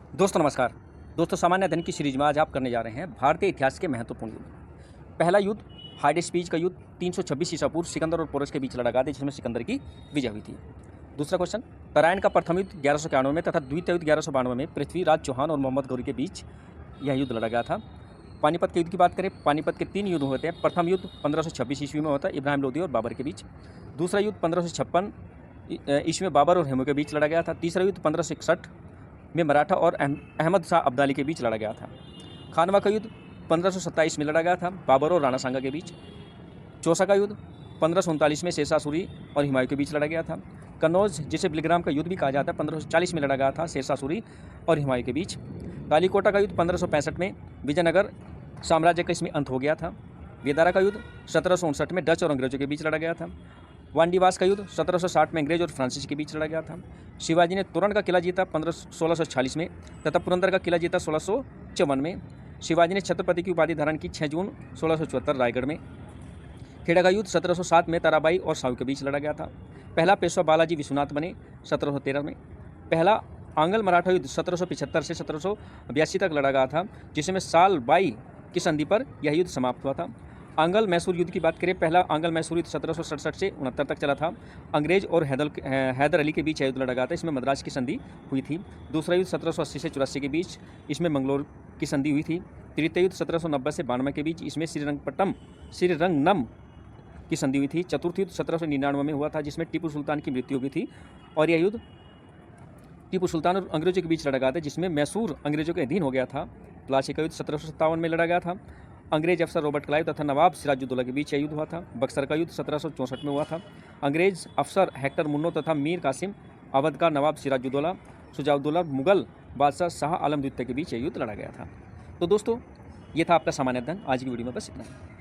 दोस्तों नमस्कार। दोस्तों सामान्य अध्ययन की सीरीज में आज आप करने जा रहे हैं भारतीय इतिहास के महत्वपूर्ण युद्ध। पहला युद्ध हाइडेस्पीज का युद्ध 326 ईसा पूर्व सिकंदर और पोरस के बीच लड़ा गया था, जिसमें सिकंदर की विजय हुई थी। दूसरा क्वेश्चन, तराइन का प्रथम युद्ध 1191 में तथा द्वितीय युद्ध 1192 में पृथ्वीराज चौहान और मोहम्मद गौरी के बीच यह युद्ध लड़ा गया था। पानीपत के युद्ध की बात करें, पानीपत के 3 युद्ध होते हैं। प्रथम युद्ध 1526 ईस्वी में होता है, इब्राहिम लोदी और बाबर के बीच। दूसरा युद्ध 1556 ईस्वी में बाबर और हेमू के बीच लड़ा गया था। तीसरा युद्ध 1561 में मराठा और अहमद शाह अब्दाली के बीच लड़ा गया था। खानवा का युद्ध 1527 में लड़ा गया था, बाबर और राणा सांगा के बीच। चौसा का युद्ध 1539 में शेरशाह सूरी और हुमायूं के बीच लड़ा गया था। कन्नौज, जिसे बिलग्राम का युद्ध भी कहा जाता है, 1540 में लड़ा गया था, शेरशाह सूरी और हुमायूं के बीच। कालीकोटा का युद्ध 1565 में विजयनगर साम्राज्य का इसमें अंत हो गया था। वेदारा का युद्ध 1759 में डच और अंग्रेजों के बीच लड़ा गया था। वांडीवास का युद्ध 1760 में अंग्रेज और फ्रांसीसी के बीच लड़ा गया था। शिवाजी ने तोरण का किला जीता 1646 में तथा पुरंदर का किला जीता 1654 में। शिवाजी ने छत्रपति की उपाधि धारण की 6 जून 1674 रायगढ़ में। खेड़ा का युद्ध 1707 में ताराबाई और साहू के बीच लड़ा गया था। पहला पेशवा बालाजी विश्वनाथ बने 1713 में। पहला आंगल मराठा युद्ध 1775 से 1782 तक लड़ा गया था, जिसमें साल बाई की संधि पर यह युद्ध समाप्त हुआ था। आंगल मैसूर युद्ध की बात करें, पहला आंगल मैसूर युद्ध 1767 से 69 तक चला था। अंग्रेज और हैदर अली के बीच युद्ध लड़ा गया था, इसमें मद्रास की संधि हुई थी। दूसरा युद्ध 1780 से 84 के बीच, इसमें मंगलोर की संधि हुई थी। तृतीय युद्ध 1790 से 92 के बीच, इसमें श्रीरंगनम की संधि हुई थी। चतुर्थ युद्ध 1799 में हुआ था, जिसमें टीपू सुल्तान की मृत्यु हुई थी और यह युद्ध टीपू सुल्तान और अंग्रेजों के बीच लड़ा गया था, जिसमें मैसूर अंग्रेजों के अधीन हो गया था। प्लासी का युद्ध 1757 में लड़ा गया था। अंग्रेज अफसर रॉबर्ट क्लाइव तथा नवाब सिराजुद्दौला के बीच यह युद्ध हुआ था। बक्सर का युद्ध 1764 में हुआ था। अंग्रेज अफसर हेक्टर मुन्नो तथा मीर कासिम, अवध का नवाब सिराजुद्दौला, शुजाउद्दौला, मुगल बादशाह शाह आलम द्वितीय के बीच यह युद्ध लड़ा गया था। तो दोस्तों, ये था आपका सामान्य अध्ययन। आज की वीडियो में बस इतना ही।